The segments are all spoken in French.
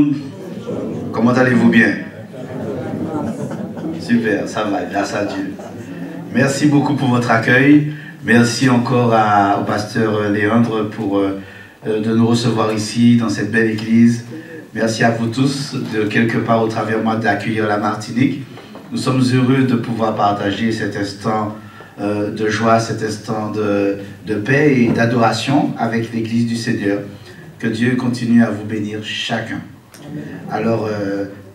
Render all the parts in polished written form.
monde. Comment allez-vous bien? Super, ça va, grâce à Dieu. Merci beaucoup pour votre accueil. Merci encore au pasteur Léandre pour de nous recevoir ici, dans cette belle église. Merci à vous tous, de quelque part au travers moi, d'accueillir la Martinique. Nous sommes heureux de pouvoir partager cet instant de joie, cet instant de paix et d'adoration avec l'église du Seigneur. Que Dieu continue à vous bénir chacun. Alors,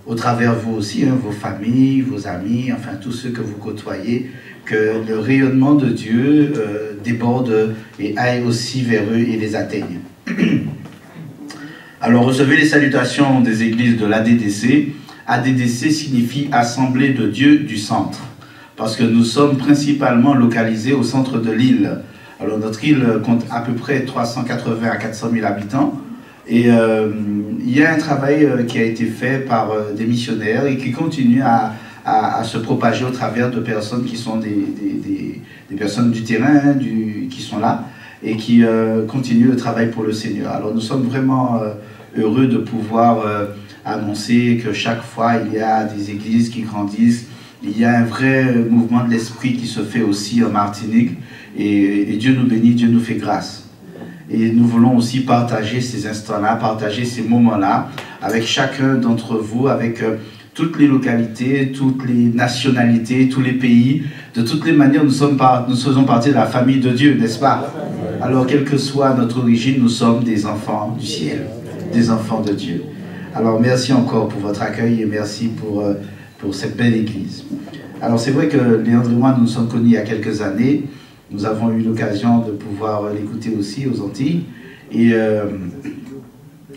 au travers vous aussi, hein, vos familles, vos amis, enfin tous ceux que vous côtoyez, que le rayonnement de Dieu déborde et aille aussi vers eux et les atteigne. Alors, recevez les salutations des églises de l'ADDC. ADDC signifie Assemblée de Dieu du Centre, parce que nous sommes principalement localisés au centre de l'île. Alors, notre île compte à peu près 380 à 400 000 habitants. Et il y a un travail qui a été fait par des missionnaires et qui continue à se propager au travers de personnes qui sont des personnes du terrain, hein, qui sont là et qui continuent le travail pour le Seigneur. Alors nous sommes vraiment heureux de pouvoir annoncer que chaque fois il y a des églises qui grandissent, il y a un vrai mouvement de l'esprit qui se fait aussi en Martinique et Dieu nous bénit, Dieu nous fait grâce. Et nous voulons aussi partager ces instants-là, partager ces moments-là avec chacun d'entre vous, avec toutes les localités, toutes les nationalités, tous les pays. De toutes les manières, nous faisons partie de la famille de Dieu, n'est-ce pas? Alors, quelle que soit notre origine, nous sommes des enfants du ciel, des enfants de Dieu. Alors, merci encore pour votre accueil et merci pour cette belle église. Alors, c'est vrai que Léandre et moi, nous nous sommes connus il y a quelques années. Nous avons eu l'occasion de pouvoir l'écouter aussi aux Antilles. Et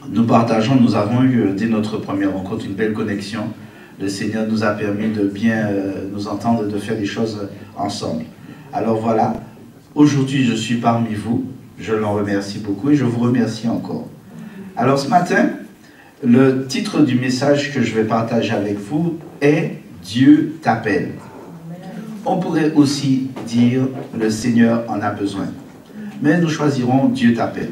nous avons eu dès notre première rencontre une belle connexion. Le Seigneur nous a permis de bien nous entendre, de faire des choses ensemble. Alors voilà, aujourd'hui je suis parmi vous. Je l'en remercie beaucoup et je vous remercie encore. Alors ce matin, le titre du message que je vais partager avec vous est « Dieu t'appelle ». On pourrait aussi dire « Le Seigneur en a besoin ». Mais nous choisirons « Dieu t'appelle ».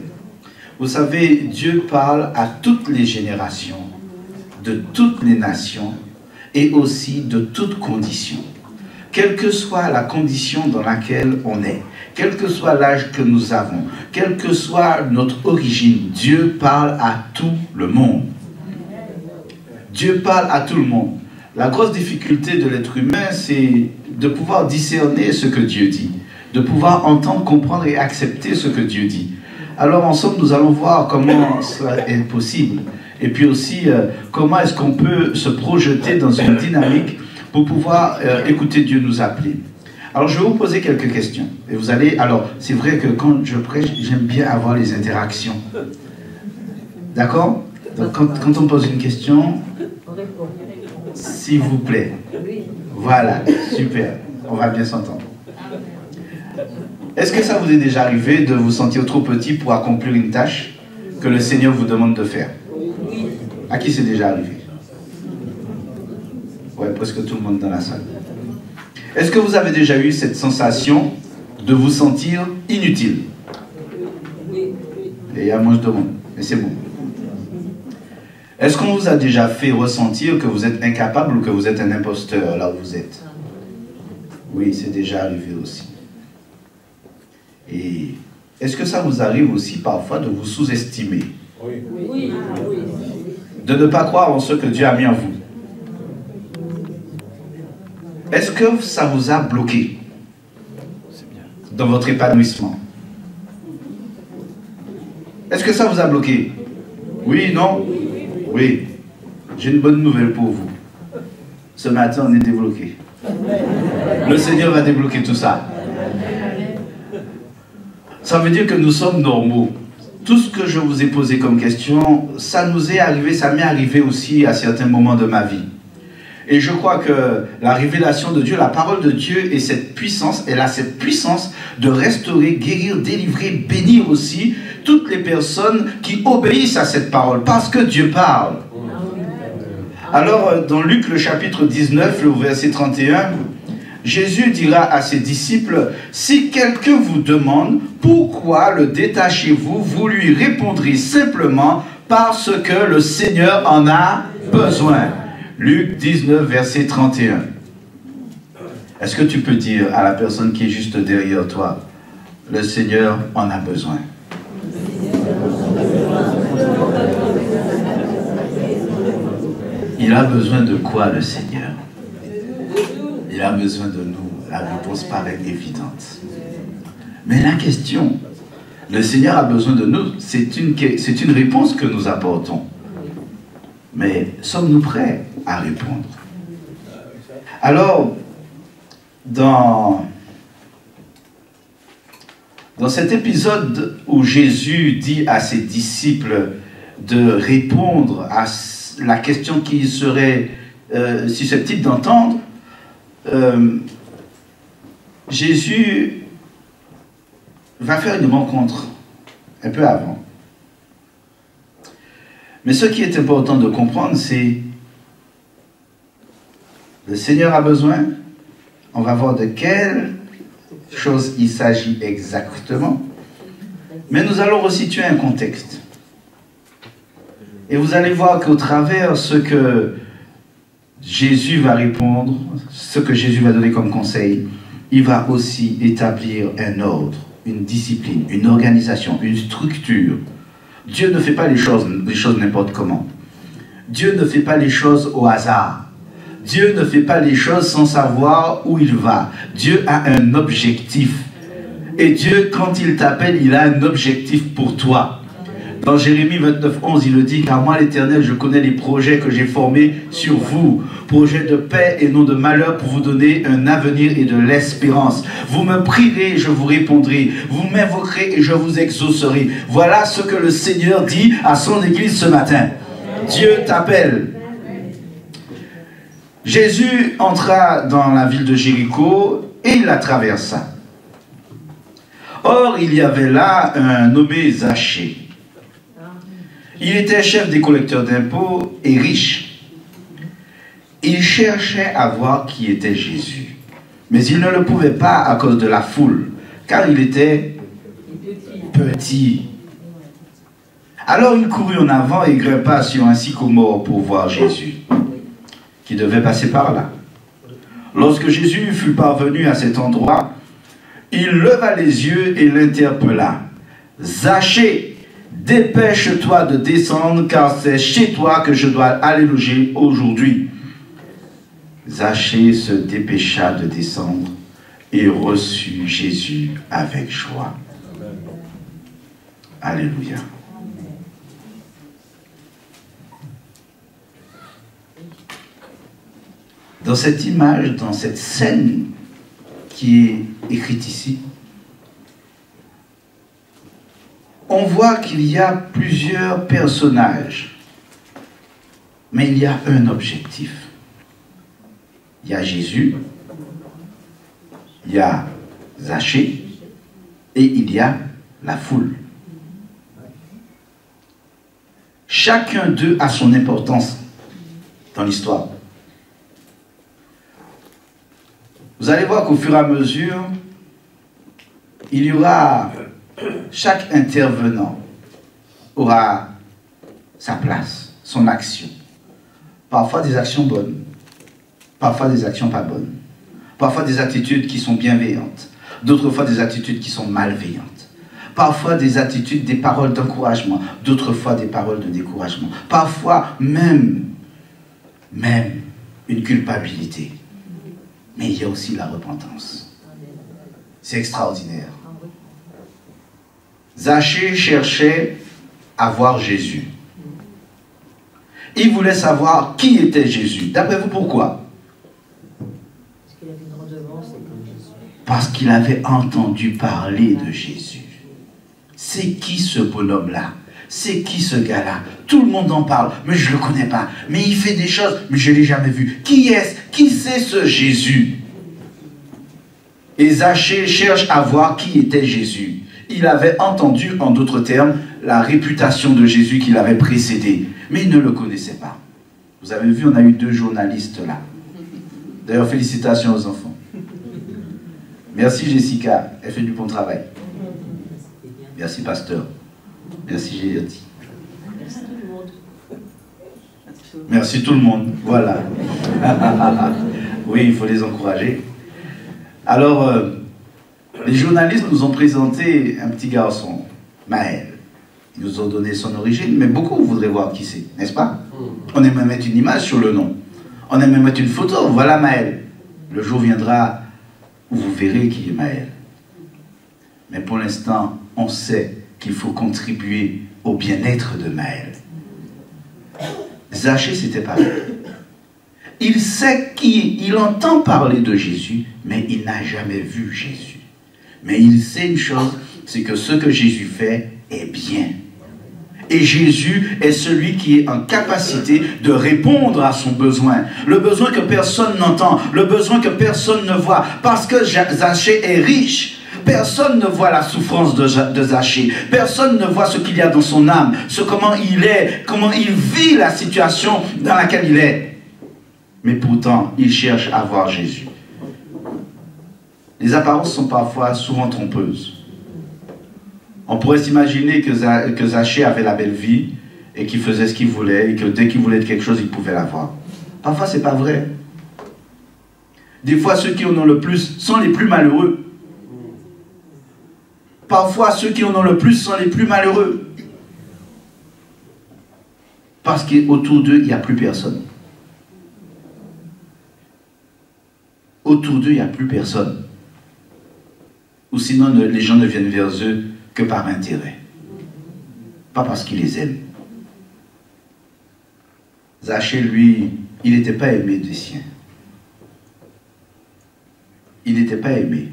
Vous savez, Dieu parle à toutes les générations, de toutes les nations et aussi de toutes conditions. Quelle que soit la condition dans laquelle on est, quel que soit l'âge que nous avons, quelle que soit notre origine, Dieu parle à tout le monde. Dieu parle à tout le monde. La grosse difficulté de l'être humain, c'est de pouvoir discerner ce que Dieu dit, de pouvoir entendre, comprendre et accepter ce que Dieu dit. Alors ensemble, nous allons voir comment cela est possible. Et puis aussi, comment est-ce qu'on peut se projeter dans une dynamique pour pouvoir écouter Dieu nous appeler. Alors je vais vous poser quelques questions. Et vous allez, alors c'est vrai que quand je prêche, j'aime bien avoir les interactions. D'accord? Donc quand on pose une question, s'il vous plaît. Voilà, super. On va bien s'entendre. Est-ce que ça vous est déjà arrivé de vous sentir trop petit pour accomplir une tâche que le Seigneur vous demande de faire? À qui c'est déjà arrivé? Ouais, presque tout le monde dans la salle. Est-ce que vous avez déjà eu cette sensation de vous sentir inutile? Et il y a moins de monde, mais c'est bon. Est-ce qu'on vous a déjà fait ressentir que vous êtes incapable ou que vous êtes un imposteur là où vous êtes? Oui, c'est déjà arrivé aussi. Et est-ce que ça vous arrive aussi parfois de vous sous-estimer? Oui. De ne pas croire en ce que Dieu a mis en vous? Est-ce que ça vous a bloqué dans votre épanouissement? Est-ce que ça vous a bloqué? Oui, non? Oui. J'ai une bonne nouvelle pour vous. Ce matin, on est débloqué. Le Seigneur va débloquer tout ça. Ça veut dire que nous sommes normaux. Tout ce que je vous ai posé comme question, ça nous est arrivé, ça m'est arrivé aussi à certains moments de ma vie. Et je crois que la révélation de Dieu, la parole de Dieu et cette puissance, elle a cette puissance de restaurer, guérir, délivrer, bénir aussi toutes les personnes qui obéissent à cette parole, parce que Dieu parle. Alors, dans Luc, le chapitre 19, le verset 31, Jésus dira à ses disciples, « Si quelqu'un vous demande, pourquoi le détachez-vous, vous lui répondrez simplement, parce que le Seigneur en a besoin. Luc 19, verset 31. Est-ce que tu peux dire à la personne qui est juste derrière toi, le Seigneur en a besoin? Il a besoin de quoi, le Seigneur? Il a besoin de nous. La réponse paraît évidente. Mais la question, le Seigneur a besoin de nous, c'est une réponse que nous apportons. Mais sommes-nous prêts à répondre? Alors, dans cet épisode où Jésus dit à ses disciples de répondre à la question qu'ils seraient susceptibles d'entendre, Jésus va faire une rencontre un peu avant. Mais ce qui est important de comprendre, c'est le Seigneur a besoin. On va voir de quelle chose il s'agit exactement. Mais nous allons resituer un contexte. Et vous allez voir qu'au travers ce que Jésus va répondre, ce que Jésus va donner comme conseil, il va aussi établir un ordre, une discipline, une organisation, une structure. Dieu ne fait pas les choses n'importe comment. Dieu ne fait pas les choses au hasard. Dieu ne fait pas les choses sans savoir où il va. Dieu a un objectif. Et Dieu, quand il t'appelle, il a un objectif pour toi. Dans Jérémie 29, 11, il le dit, « Car moi, l'Éternel, je connais les projets que j'ai formés sur vous, projets de paix et non de malheur pour vous donner un avenir et de l'espérance. Vous me prierez et je vous répondrai. Vous m'invoquerez et je vous exaucerai. » Voilà ce que le Seigneur dit à son Église ce matin. Dieu t'appelle. Jésus entra dans la ville de Jéricho et il la traversa. Or, il y avait là un nommé Zachée. Il était chef des collecteurs d'impôts et riche. Il cherchait à voir qui était Jésus. Mais il ne le pouvait pas à cause de la foule, car il était petit. Alors il courut en avant et grimpa sur un sycomore pour voir Jésus, qui devait passer par là. Lorsque Jésus fut parvenu à cet endroit, il leva les yeux et l'interpella. « Zachée, dépêche-toi de descendre, car c'est chez toi que je dois aller loger aujourd'hui. » Zachée se dépêcha de descendre et reçut Jésus avec joie. Alléluia. Dans cette image, dans cette scène qui est écrite ici, on voit qu'il y a plusieurs personnages, mais il y a un objectif. Il y a Jésus, il y a Zachée et il y a la foule. Chacun d'eux a son importance dans l'histoire. Vous allez voir qu'au fur et à mesure, il y aura, chaque intervenant aura sa place, son action. Parfois des actions bonnes, parfois des actions pas bonnes, parfois des attitudes qui sont bienveillantes, d'autres fois des attitudes qui sont malveillantes, parfois des attitudes, des paroles d'encouragement, d'autres fois des paroles de découragement, parfois même une culpabilité. Mais il y a aussi la repentance. C'est extraordinaire. Zachée cherchait à voir Jésus. Il voulait savoir qui était Jésus. D'après vous, pourquoi? Parce qu'il avait entendu parler de Jésus. C'est qui ce bonhomme-là? C'est qui ce gars-là? Tout le monde en parle, mais je ne le connais pas. Mais il fait des choses, mais je ne l'ai jamais vu. Qui est-ce? Qui c'est ce Jésus? Et Zachée cherche à voir qui était Jésus. Il avait entendu, en d'autres termes, la réputation de Jésus qui l'avait précédé. Mais il ne le connaissait pas. Vous avez vu, on a eu 2 journalistes là. D'ailleurs, félicitations aux enfants. Merci Jessica, elle fait du bon travail. Merci pasteur. Merci Gélioti. Merci tout le monde. Voilà. Oui, il faut les encourager. Alors, les journalistes nous ont présenté un petit garçon, Maël. Ils nous ont donné son origine, mais beaucoup voudraient voir qui c'est, n'est-ce pas? On aime mettre une image sur le nom. On aime mettre une photo. Voilà Maël. Le jour viendra où vous verrez qui est Maël. Mais pour l'instant, on sait qu'il faut contribuer au bien-être de Maël. Zachée, c'était pareil. Il sait il entend parler de Jésus, mais il n'a jamais vu Jésus. Mais il sait une chose, c'est que ce que Jésus fait est bien. Et Jésus est celui qui est en capacité de répondre à son besoin. Le besoin que personne n'entend, le besoin que personne ne voit. Parce que Zachée est riche. Personne ne voit la souffrance de Zachée. Personne ne voit ce qu'il y a dans son âme, comment il est, comment il vit la situation dans laquelle il est. Mais pourtant, il cherche à voir Jésus. Les apparences sont parfois souvent trompeuses. On pourrait s'imaginer que Zachée avait la belle vie et qu'il faisait ce qu'il voulait et que dès qu'il voulait quelque chose, il pouvait l'avoir. Parfois, ce n'est pas vrai. Des fois, ceux qui en ont le plus sont les plus malheureux. Parfois, ceux qui en ont le plus sont les plus malheureux. Parce qu'autour d'eux, il n'y a plus personne. Autour d'eux, il n'y a plus personne. Ou sinon, les gens ne viennent vers eux que par intérêt. Pas parce qu'ils les aiment. Zachée, lui, il n'était pas aimé des siens. Il n'était pas aimé.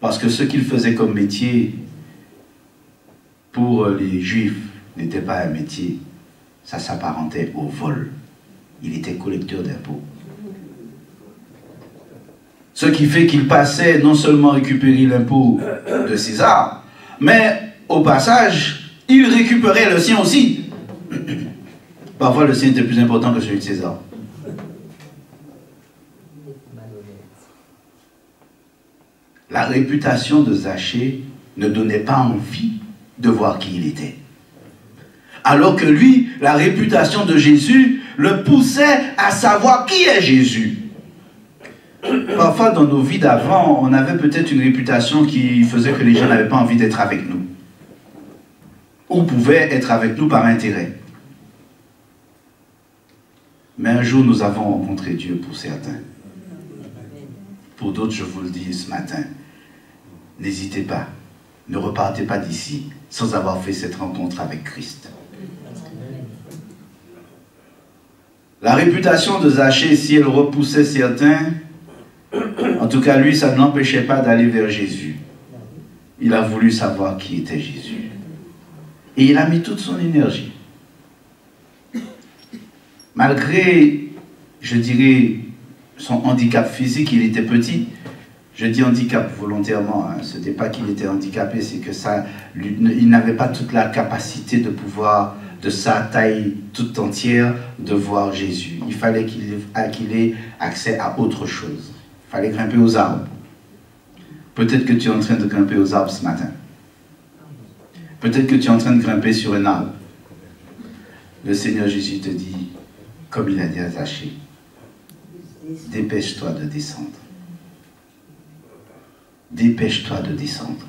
Parce que ce qu'il faisait comme métier, pour les Juifs, n'était pas un métier. Ça s'apparentait au vol. Il était collecteur d'impôts. Ce qui fait qu'il passait non seulement récupérer l'impôt de César, mais au passage, il récupérait le sien aussi. Parfois, le sien était plus important que celui de César. La réputation de Zachée ne donnait pas envie de voir qui il était. Alors que lui, la réputation de Jésus le poussait à savoir qui est Jésus. Parfois, dans nos vies d'avant, on avait peut-être une réputation qui faisait que les gens n'avaient pas envie d'être avec nous. Ou pouvaient être avec nous par intérêt. Mais un jour, nous avons rencontré Dieu pour certains. Pour d'autres, je vous le dis ce matin, n'hésitez pas, ne repartez pas d'ici sans avoir fait cette rencontre avec Christ. La réputation de Zachée, si elle repoussait certains, en tout cas lui, ça ne l'empêchait pas d'aller vers Jésus. Il a voulu savoir qui était Jésus. Et il a mis toute son énergie. Malgré, je dirais, son handicap physique, il était petit. Je dis handicap volontairement, hein. Ce n'était pas qu'il était handicapé, c'est que ça, il n'avait pas toute la capacité de pouvoir, de sa taille toute entière, de voir Jésus. Il fallait qu'il ait accès à autre chose. Il fallait grimper aux arbres. Peut-être que tu es en train de grimper aux arbres ce matin. Peut-être que tu es en train de grimper sur un arbre. Le Seigneur Jésus te dit, comme il a dit à Zachée, dépêche-toi de descendre. Dépêche-toi de descendre,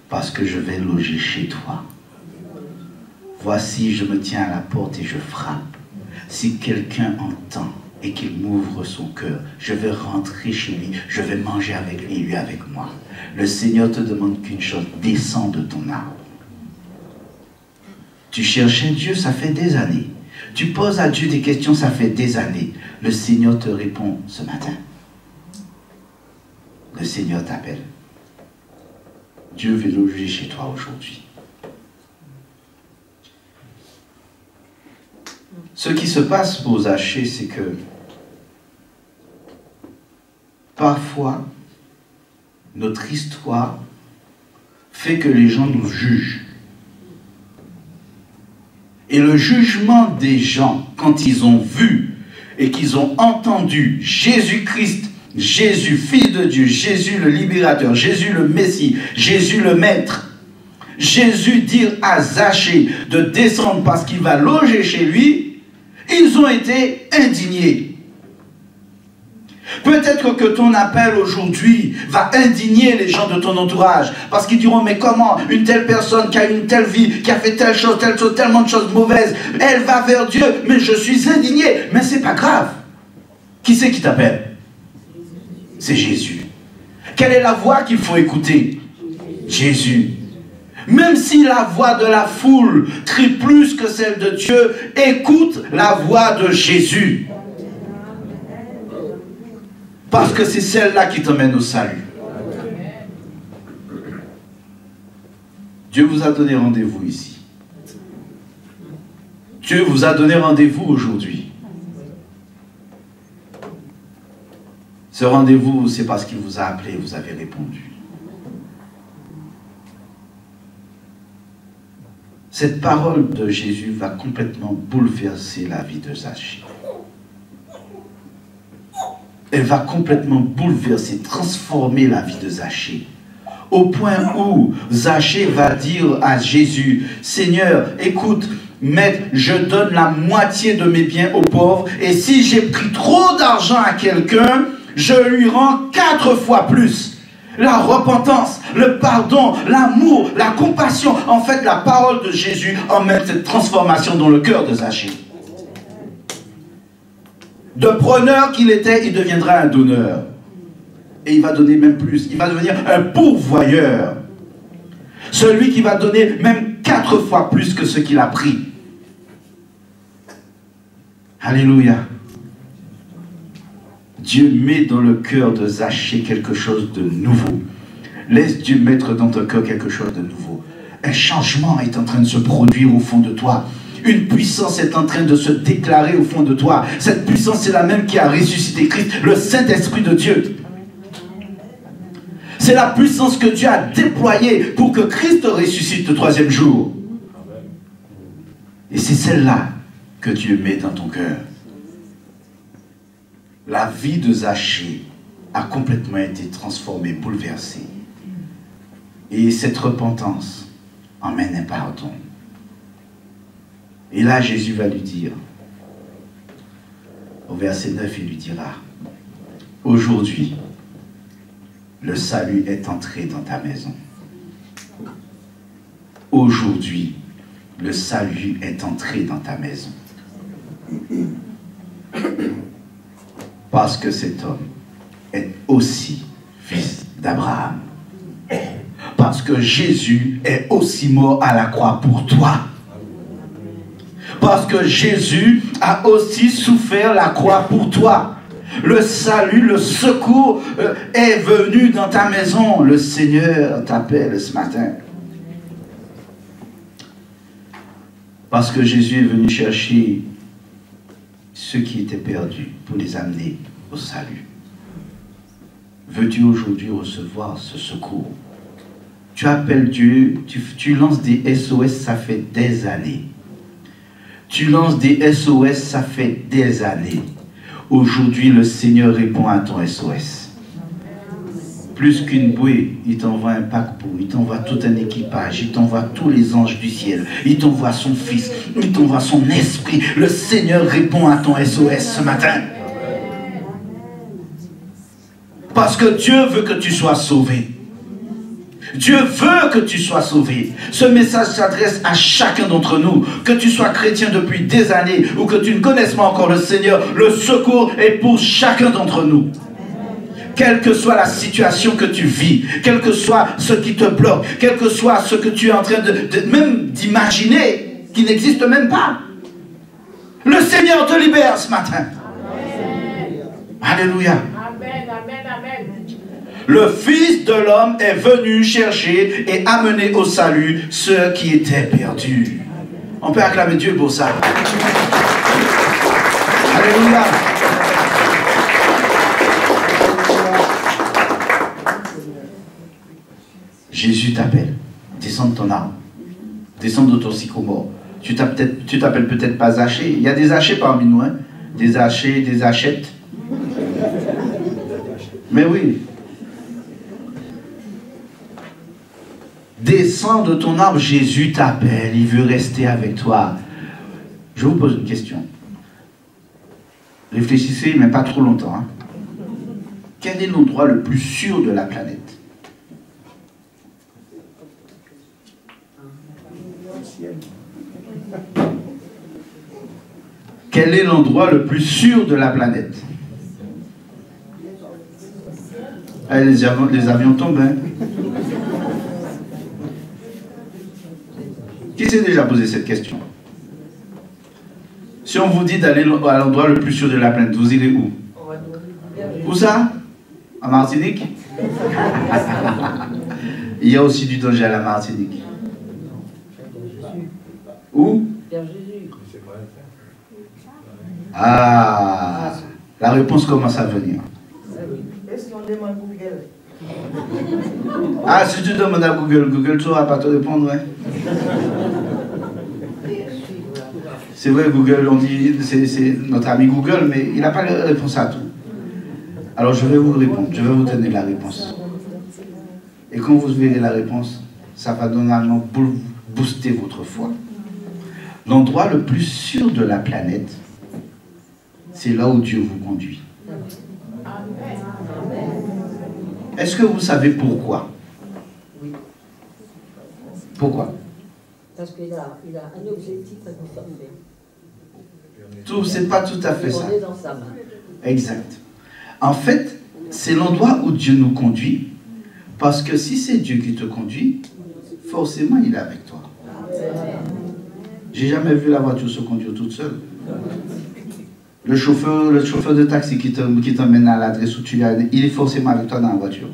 parce que je vais loger chez toi. Voici, je me tiens à la porte et je frappe. Si quelqu'un entend et qu'il m'ouvre son cœur, je vais rentrer chez lui, je vais manger avec lui et lui avec moi. Le Seigneur te demande qu'une chose, descends de ton arbre. Tu cherchais Dieu, ça fait des années. Tu poses à Dieu des questions, ça fait des années. Le Seigneur te répond ce matin. Le Seigneur t'appelle. Dieu veut loger chez toi aujourd'hui. Ce qui se passe pour Zachée, c'est que parfois, notre histoire fait que les gens nous jugent. Et le jugement des gens, quand ils ont vu et qu'ils ont entendu Jésus-Christ, Jésus, Fils de Dieu, Jésus le libérateur, Jésus le Messie, Jésus le Maître, Jésus dit à Zachée de descendre parce qu'il va loger chez lui, ils ont été indignés. Peut-être que ton appel aujourd'hui va indigner les gens de ton entourage. Parce qu'ils diront, mais comment une telle personne qui a une telle vie, qui a fait telle chose, tellement de choses mauvaises, elle va vers Dieu, mais je suis indigné. Mais c'est pas grave. Qui c'est qui t'appelle? C'est Jésus. Quelle est la voix qu'il faut écouter? Jésus. Même si la voix de la foule crie plus que celle de Dieu, écoute la voix de Jésus. Parce que c'est celle-là qui t'emmène au salut. Dieu vous a donné rendez-vous ici. Dieu vous a donné rendez-vous aujourd'hui. Ce rendez-vous, c'est parce qu'il vous a appelé et vous avez répondu. Cette parole de Jésus va complètement bouleverser la vie de Zachée. Elle va complètement bouleverser, transformer la vie de Zachée. Au point où Zachée va dire à Jésus, Seigneur, écoute, Maître, je donne la moitié de mes biens aux pauvres, et si j'ai pris trop d'argent à quelqu'un, je lui rends 4 fois plus. La repentance, le pardon, l'amour, la compassion. En fait, la parole de Jésus emmène cette transformation dans le cœur de Zachée. De preneur qu'il était, il deviendra un donneur. Et il va donner même plus. Il va devenir un pourvoyeur. Celui qui va donner même 4 fois plus que ce qu'il a pris. Alléluia. Dieu met dans le cœur de Zachée quelque chose de nouveau. Laisse Dieu mettre dans ton cœur quelque chose de nouveau. Un changement est en train de se produire au fond de toi. Une puissance est en train de se déclarer au fond de toi. Cette puissance, c'est la même qui a ressuscité Christ, le Saint-Esprit de Dieu. C'est la puissance que Dieu a déployée pour que Christ ressuscite le 3e jour. Et c'est celle-là que Dieu met dans ton cœur. La vie de Zachée a complètement été transformée, bouleversée. Et cette repentance emmène un pardon. Et là, Jésus va lui dire, au verset 9, il lui dira, aujourd'hui, le salut est entré dans ta maison. Aujourd'hui, le salut est entré dans ta maison. Parce que cet homme est aussi fils d'Abraham. Parce que Jésus est aussi mort à la croix pour toi. Parce que Jésus a aussi souffert la croix pour toi. Le salut, le secours est venu dans ta maison. Le Seigneur t'appelle ce matin. Parce que Jésus est venu chercher ceux qui étaient perdus pour les amener au salut. Veux-tu aujourd'hui recevoir ce secours? Tu appelles Dieu, tu lances des SOS, ça fait des années. Tu lances des SOS, ça fait des années. Aujourd'hui, le Seigneur répond à ton SOS. Plus qu'une bouée, il t'envoie un paquebot, il t'envoie tout un équipage, il t'envoie tous les anges du ciel, il t'envoie son Fils, il t'envoie son Esprit. Le Seigneur répond à ton SOS ce matin. Parce que Dieu veut que tu sois sauvé. Dieu veut que tu sois sauvé. Ce message s'adresse à chacun d'entre nous. Que tu sois chrétien depuis des années ou que tu ne connaisses pas encore le Seigneur, le secours est pour chacun d'entre nous. Quelle que soit la situation que tu vis, quel que soit ce qui te bloque, quel que soit ce que tu es en train même d'imaginer, qui n'existe même pas. Le Seigneur te libère ce matin. Amen. Alléluia. Amen, amen, amen. Le Fils de l'homme est venu chercher et amener au salut ceux qui étaient perdus. On peut acclamer Dieu pour ça. Alléluia. Jésus t'appelle. Descends de ton arbre. Descends de ton sycomore. Tu t'appelles peut-être pas Zachée. Il y a des Zachées parmi nous. Hein? Des Zachées, des Zachettes. Mais oui. Descends de ton arbre, Jésus t'appelle, il veut rester avec toi. Je vous pose une question. Réfléchissez, mais pas trop longtemps. Hein. Quel est l'endroit le plus sûr de la planète? Quel est l'endroit le plus sûr de la planète? Les avions tombent. Hein? Qui s'est déjà posé cette question? Si on vous dit d'aller à l'endroit le plus sûr de la planète, vous irez où? Où ça? En Martinique? Il y a aussi du danger à la Martinique. Où? Ah, la réponse commence à venir. Est-ce qu'on demande Google? Ah, si tu demandes à Google, Google ne saura pas te répondre. Hein? C'est vrai, Google, on dit, c'est notre ami Google, mais il n'a pas la réponse à tout. Alors je vais vous répondre, je vais vous donner la réponse. Et quand vous verrez la réponse, ça va normalement booster votre foi. L'endroit le plus sûr de la planète, c'est là où Dieu vous conduit. Est-ce que vous savez pourquoi? Oui. Pourquoi? Parce qu'il a un objectif à nous former. Tout, c'est pas tout à fait ça. On est dans sa main. Exact. En fait, c'est l'endroit où Dieu nous conduit, parce que si c'est Dieu qui te conduit, forcément il est avec toi. J'ai jamais vu la voiture se conduire toute seule. Le chauffeur de taxi qui t'emmène à l'adresse où tu es, il est forcément avec toi dans la voiture.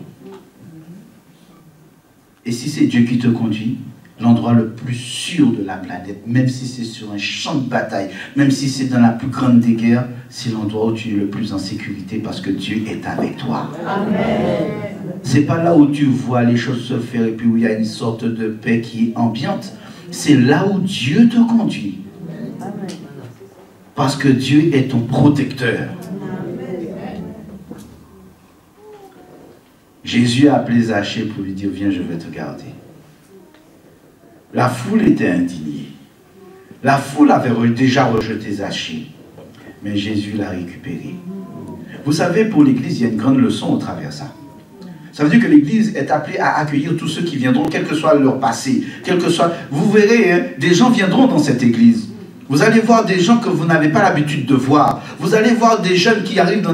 Et si c'est Dieu qui te conduit, l'endroit le plus sûr de la planète, même si c'est sur un champ de bataille, même si c'est dans la plus grande des guerres, c'est l'endroit où tu es le plus en sécurité parce que Dieu est avec toi. Amen. C'est pas là où tu vois les choses se faire et puis où il y a une sorte de paix qui est ambiante. C'est là où Dieu te conduit. Amen. Parce que Dieu est ton protecteur. Amen. Jésus a appelé Zachée pour lui dire, viens, je vais te garder. La foule était indignée. La foule avait déjà rejeté Zachée. Mais Jésus l'a récupéré. Vous savez, pour l'Église, il y a une grande leçon au travers de ça. Ça veut dire que l'Église est appelée à accueillir tous ceux qui viendront, quel que soit leur passé, quel que soit... Vous verrez, hein, des gens viendront dans cette Église. Vous allez voir des gens que vous n'avez pas l'habitude de voir. Vous allez voir des jeunes qui arrivent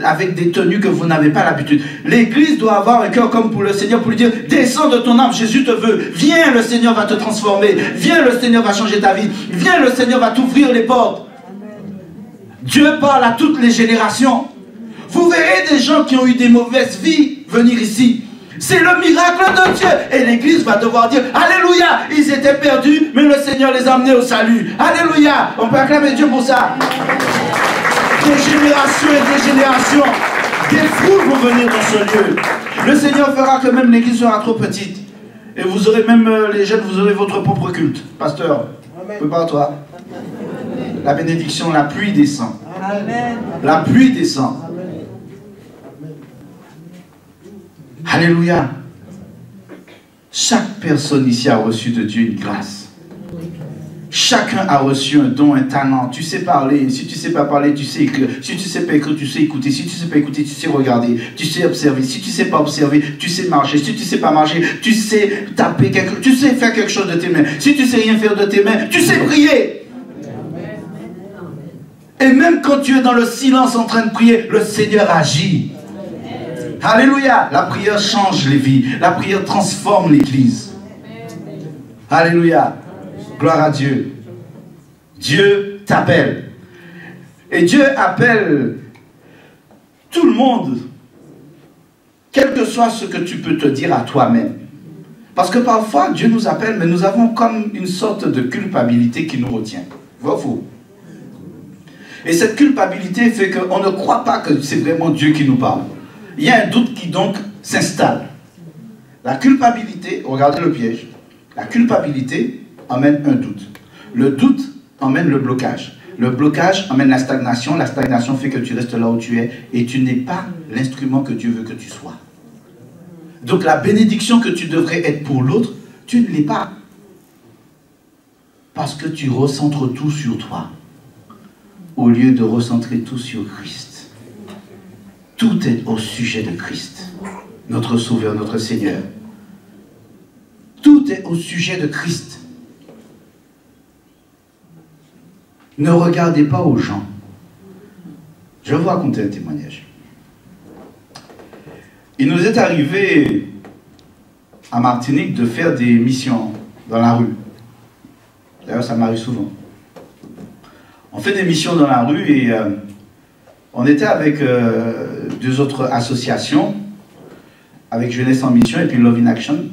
avec des tenues que vous n'avez pas l'habitude. L'Église doit avoir un cœur comme pour le Seigneur, pour lui dire, descends de ton âme, Jésus te veut. Viens, le Seigneur va te transformer. Viens, le Seigneur va changer ta vie. Viens, le Seigneur va t'ouvrir les portes. Dieu parle à toutes les générations. Vous verrez des gens qui ont eu des mauvaises vies venir ici. C'est le miracle de Dieu. Et l'Église va devoir dire, Alléluia, ils étaient perdus, mais le Seigneur les a amenés au salut. Alléluia, on peut acclamer Dieu pour ça. Des générations et des générations, des foules vont venir dans ce lieu. Le Seigneur fera que même l'Église sera trop petite. Et vous aurez même, les jeunes, vous aurez votre propre culte. Pasteur, prépare-toi. La bénédiction, la pluie descend. Amen. La pluie descend. Alléluia. Chaque personne ici a reçu de Dieu une grâce. Chacun a reçu un don, un talent. Tu sais parler. Si tu ne sais pas parler, tu sais écrire. Si tu ne sais pas écrire, tu sais écouter. Si tu ne sais pas écouter, tu sais regarder. Tu sais observer. Si tu ne sais pas observer, tu sais marcher. Si tu ne sais pas marcher, tu sais taper quelque chose. Tu sais faire quelque chose de tes mains. Si tu ne sais rien faire de tes mains, tu sais prier. Et même quand tu es dans le silence en train de prier, le Seigneur agit. Alléluia. La prière change les vies. La prière transforme l'Église. Alléluia. Gloire à Dieu. Dieu t'appelle. Et Dieu appelle tout le monde, quel que soit ce que tu peux te dire à toi-même. Parce que parfois, Dieu nous appelle, mais nous avons comme une sorte de culpabilité qui nous retient. Vrai ou faux? Et cette culpabilité fait qu'on ne croit pas que c'est vraiment Dieu qui nous parle. Il y a un doute qui donc s'installe. La culpabilité, regardez le piège, la culpabilité emmène un doute. Le doute emmène le blocage. Le blocage emmène la stagnation fait que tu restes là où tu es et tu n'es pas l'instrument que Dieu veut que tu sois. Donc la bénédiction que tu devrais être pour l'autre, Tu ne l'es pas. Parce que tu recentres tout sur toi, au lieu de recentrer tout sur Christ. Tout est au sujet de Christ, notre Sauveur, notre Seigneur. Tout est au sujet de Christ. Ne regardez pas aux gens. Je vais vous raconter un témoignage. Il nous est arrivé à Martinique de faire des missions dans la rue. D'ailleurs, ça m'arrive souvent. On fait des missions dans la rue et on était avec deux autres associations, avec Jeunesse en Mission et puis Love in Action.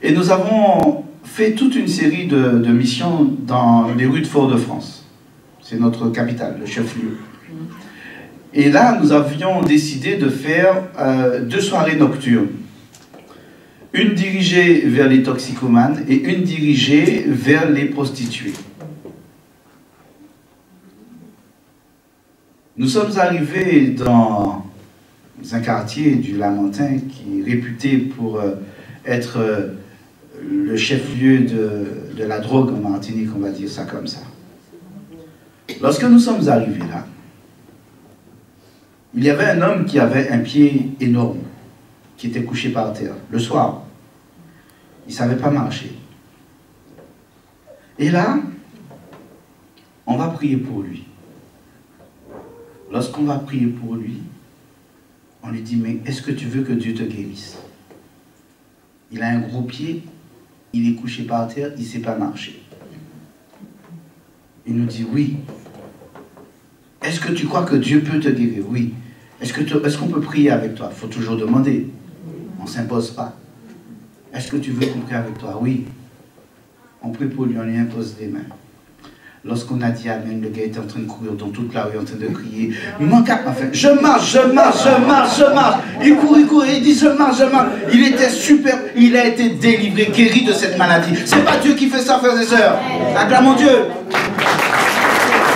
Et nous avons fait toute une série de missions dans les rues de Fort-de-France. C'est notre capitale, le chef-lieu. Et là, nous avions décidé de faire 2 soirées nocturnes. Une dirigée vers les toxicomanes et une dirigée vers les prostituées. Nous sommes arrivés dans un quartier du Lamentin qui est réputé pour être le chef-lieu de la drogue en Martinique, on va dire ça comme ça. Lorsque nous sommes arrivés là, il y avait un homme qui avait un pied énorme, qui était couché par terre, le soir. Il ne savait pas marcher. Et là, on va prier pour lui. Lorsqu'on va prier pour lui, on lui dit, mais est-ce que tu veux que Dieu te guérisse? Il a un gros pied, il est couché par terre, il ne sait pas marcher. Il nous dit, oui. Est-ce que tu crois que Dieu peut te guérir? Oui. Est-ce qu'on peut prier avec toi? Il faut toujours demander. On ne s'impose pas. Est-ce que tu veux qu'on prie avec toi? Oui. On prie pour lui, on lui impose les mains. Lorsqu'on a dit Amen, le gars était en train de courir dans toute la rue, en train de crier. Il manque à... Enfin, je marche. Il court, il dit je marche. Il était super, il a été délivré, guéri de cette maladie. C'est pas Dieu qui fait ça, frères et sœurs. Acclamons Dieu.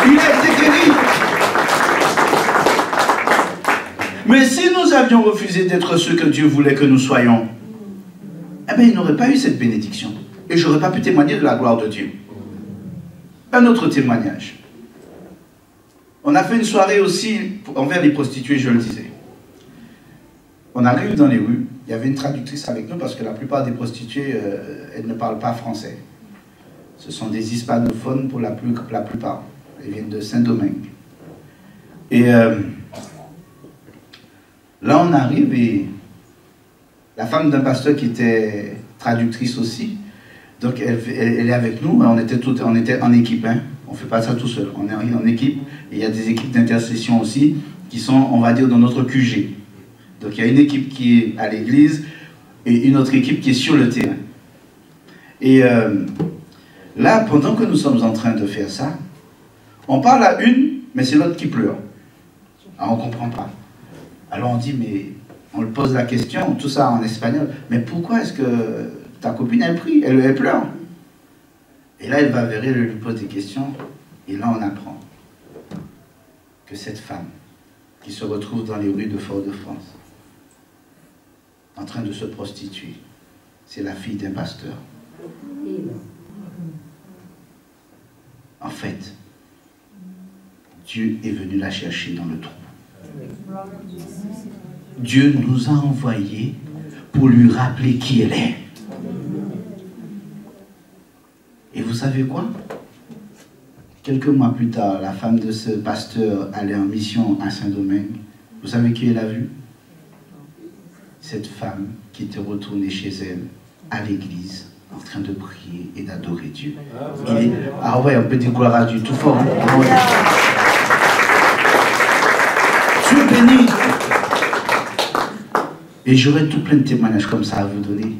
Il a été guéri. Mais si nous avions refusé d'être ceux que Dieu voulait que nous soyons, eh bien, il n'aurait pas eu cette bénédiction. Et je n'aurais pas pu témoigner de la gloire de Dieu. Un autre témoignage. On a fait une soirée aussi envers les prostituées, je le disais. On arrive dans les rues, il y avait une traductrice avec nous parce que la plupart des prostituées, elles ne parlent pas français. Ce sont des hispanophones pour la plupart. Elles viennent de Saint-Domingue. Et là, on arrive et la femme d'un pasteur qui était traductrice aussi, donc elle est avec nous, on était en équipe, hein. On ne fait pas ça tout seul, on est en équipe, et il y a des équipes d'intercession aussi, qui sont, on va dire, dans notre QG. Donc il y a une équipe qui est à l'église, et une autre équipe qui est sur le terrain. Et là, pendant que nous sommes en train de faire ça, on parle à une, mais c'est l'autre qui pleure. Alors on ne comprend pas. Alors on dit, mais on le pose la question, tout ça en espagnol, mais pourquoi est-ce que ta copine, elle pleure? Et là, elle va vers elle, lui pose des questions, et là, on apprend que cette femme qui se retrouve dans les rues de Fort-de-France, en train de se prostituer, c'est la fille d'un pasteur. En fait, Dieu est venu la chercher dans le trou. Dieu nous a envoyés pour lui rappeler qui elle est. Et vous savez quoi? Quelques mois plus tard, la femme de ce pasteur allait en mission à Saint-Domingue. Vous savez qui elle a vu? Cette femme qui était retournée chez elle, à l'église, en train de prier et d'adorer Dieu. Ah ouais, on peut dire gloire à Dieu tout fort. Hein? Ah ouais. Dieu béni. Et j'aurais tout plein de témoignages comme ça à vous donner.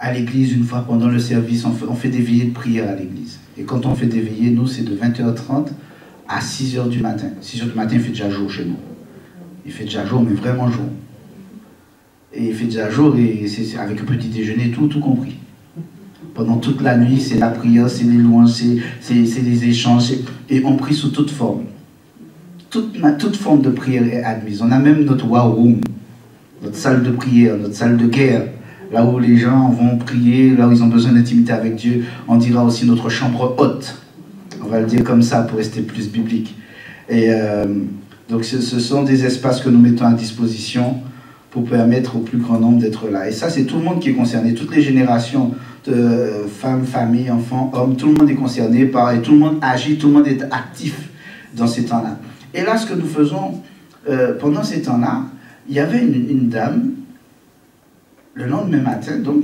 À l'église, une fois pendant le service, on fait des veillées de prière à l'église. Et quand on fait des veillées, nous, c'est de 20h30 à 6h du matin. 6h du matin, il fait déjà jour chez nous. Il fait déjà jour, mais vraiment jour. Et il fait déjà jour, et c'est avec un petit déjeuner, tout compris. Pendant toute la nuit, c'est la prière, c'est les louanges, c'est les échanges, et on prie sous toute forme. Toute forme de prière est admise. On a même notre war room, notre salle de prière, notre salle de guerre, Là où les gens vont prier, là où ils ont besoin d'intimité avec Dieu, on dira aussi notre chambre haute. On va le dire comme ça pour rester plus biblique. Et donc ce sont des espaces que nous mettons à disposition pour permettre au plus grand nombre d'être là. Et ça, c'est tout le monde qui est concerné, toutes les générations de femmes, familles, enfants, hommes, tout le monde est concerné par, et tout le monde agit, tout le monde est actif dans ces temps-là. Et là, ce que nous faisons pendant ces temps-là, il y avait une dame, le lendemain matin, donc,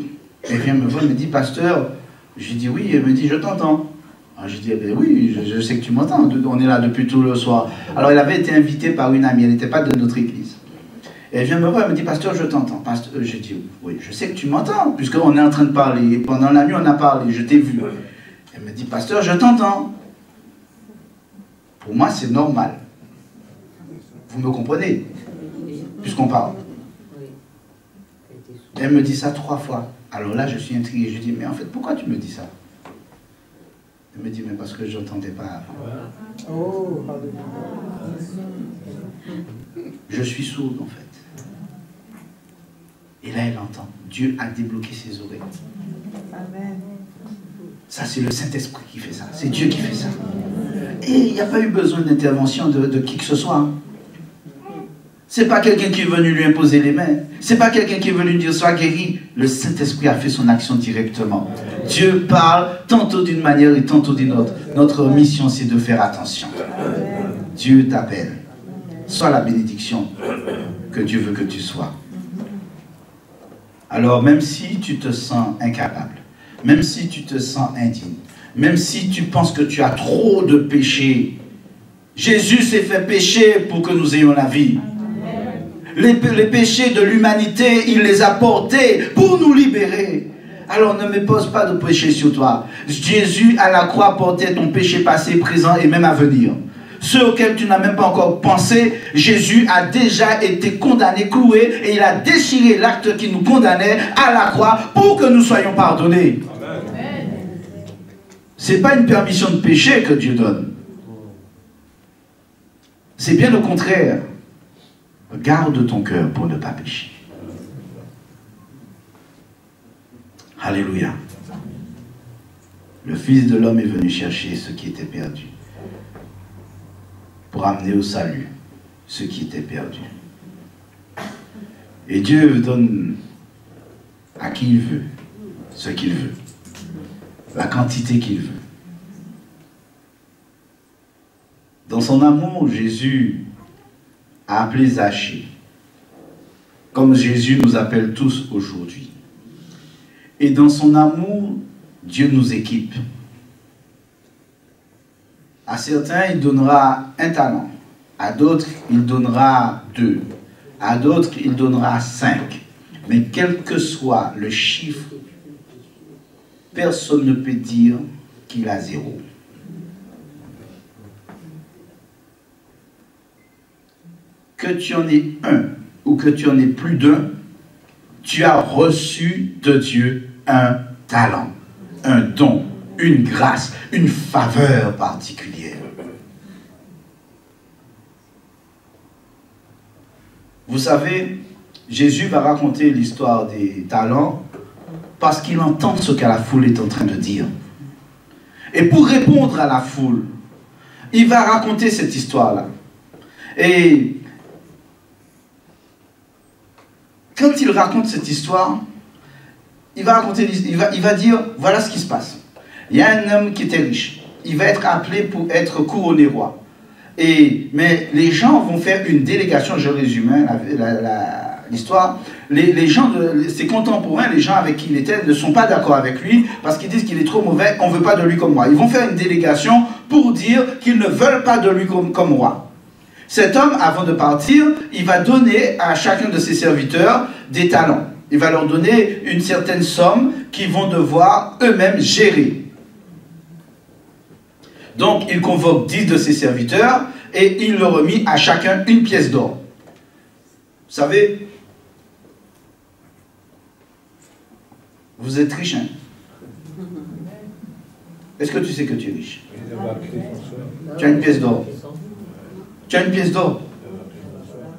elle vient me voir, elle me dit, pasteur, je lui dis oui, elle me dit, je t'entends. Alors, je dis, eh bien, oui, je sais que tu m'entends, on est là depuis tout le soir. Alors, elle avait été invitée par une amie, elle n'était pas de notre église. Et elle vient me voir, elle me dit, pasteur, je t'entends. Je dis, oui, je sais que tu m'entends, puisqu'on est en train de parler. Pendant la nuit, on a parlé, je t'ai vu. Elle me dit, pasteur, je t'entends. Pour moi, c'est normal. Vous me comprenez, puisqu'on parle. Elle me dit ça 3 fois. Alors là, je suis intrigué. Je dis, mais en fait, pourquoi tu me dis ça? Elle me dit, mais parce que je n'entendais pas avant. Oh. Je suis sourde, en fait. Et là, elle entend. Dieu a débloqué ses oreilles. Amen. Ça, c'est le Saint-Esprit qui fait ça. C'est Dieu qui fait ça. Et il n'y a pas eu besoin d'intervention de qui que ce soit. C'est pas quelqu'un qui est venu lui imposer les mains. C'est pas quelqu'un qui est venu dire sois guéri. Le Saint-Esprit a fait son action directement. Dieu parle tantôt d'une manière et tantôt d'une autre. Notre mission, c'est de faire attention. Dieu t'appelle. Sois la bénédiction que Dieu veut que tu sois. Alors, même si tu te sens incapable, même si tu te sens indigne, même si tu penses que tu as trop de péchés, Jésus s'est fait pécher pour que nous ayons la vie. Les péchés de l'humanité, il les a portés pour nous libérer. Alors ne me pose pas de péché sur toi. Jésus à la croix portait ton péché passé, présent et même à venir. Ceux auxquels tu n'as même pas encore pensé, Jésus a déjà été condamné, cloué, et il a déchiré l'acte qui nous condamnait à la croix pour que nous soyons pardonnés. Ce n'est pas une permission de péché que Dieu donne. C'est bien au contraire. Garde ton cœur pour ne pas pécher. Alléluia. Le Fils de l'homme est venu chercher ceux qui étaient perdus, pour amener au salut ceux qui étaient perdus. Et Dieu donne à qui il veut ce qu'il veut, la quantité qu'il veut. Dans son amour, Jésus a appelé Zachée, comme Jésus nous appelle tous aujourd'hui. Et dans son amour, Dieu nous équipe. À certains, il donnera un talent. À d'autres, il donnera 2. À d'autres, il donnera 5. Mais quel que soit le chiffre, personne ne peut dire qu'il a 0. Que tu en aies un ou que tu en aies plus d'un, tu as reçu de Dieu un talent, un don, une grâce, une faveur particulière. Vous savez, Jésus va raconter l'histoire des talents parce qu'il entend ce que la foule est en train de dire. Et pour répondre à la foule, il va raconter cette histoire-là. Et quand il raconte cette histoire, il va dire, voilà ce qui se passe. Il y a un homme qui était riche. Il va être appelé pour être couronné roi. Mais les gens vont faire une délégation, je résume l'histoire. Les gens, ses contemporains, les gens avec qui il était, ne sont pas d'accord avec lui parce qu'ils disent qu'il est trop mauvais, on ne veut pas de lui comme roi. Ils vont faire une délégation pour dire qu'ils ne veulent pas de lui comme roi. Cet homme, avant de partir, il va donner à chacun de ses serviteurs des talents. Il va leur donner une certaine somme qu'ils vont devoir eux-mêmes gérer. Donc, il convoque 10 de ses serviteurs et il leur remet à chacun une pièce d'or. Vous savez, vous êtes riche, hein? Est-ce que tu sais que tu es riche? Tu as une pièce d'or. Tu as une pièce d'or.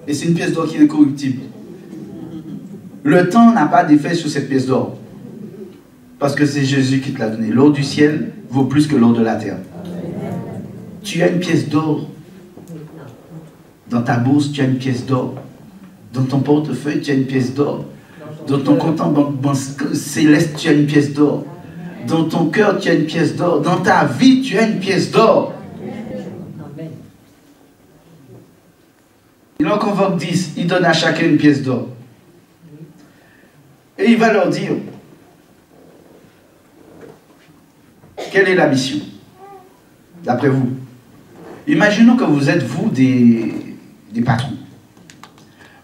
Et c'est une pièce d'or qui est incorruptible. Le temps n'a pas d'effet sur cette pièce d'or. Parce que c'est Jésus qui te l'a donné. L'or du ciel vaut plus que l'or de la terre. Tu as une pièce d'or. Dans ta bourse, tu as une pièce d'or. Dans ton portefeuille, tu as une pièce d'or. Dans ton compte en banque céleste, tu as une pièce d'or. Dans ton cœur, tu as une pièce d'or. Dans ta vie, tu as une pièce d'or. Il en convoque 10. Il donne à chacun une pièce d'or. Et il va leur dire, quelle est la mission, d'après vous? Imaginons que vous êtes, vous, des patrons.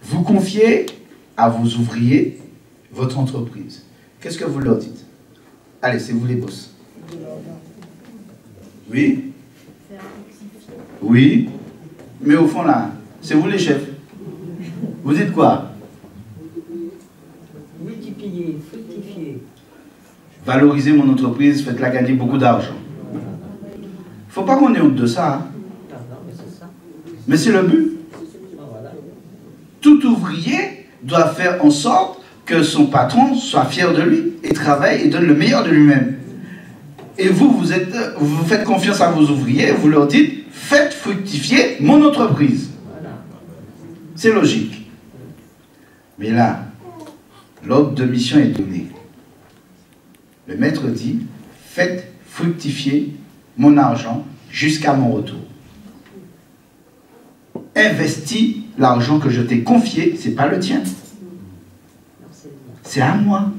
Vous confiez à vos ouvriers votre entreprise. Qu'est-ce que vous leur dites? Allez, c'est vous les boss. Oui? Oui? Mais au fond, là, c'est vous les chefs. Vous dites quoi? Multiplier, fructifier. Valoriser mon entreprise, faites-la gagner beaucoup d'argent. Il ne faut pas qu'on ait honte de ça. Hein? Mais c'est le but. Tout ouvrier doit faire en sorte que son patron soit fier de lui et travaille et donne le meilleur de lui-même. Et vous faites confiance à vos ouvriers, vous leur dites, faites fructifier mon entreprise. C'est logique. Mais là, l'ordre de mission est donné. Le maître dit, faites fructifier mon argent jusqu'à mon retour. Investis l'argent que je t'ai confié, ce n'est pas le tien. C'est à moi.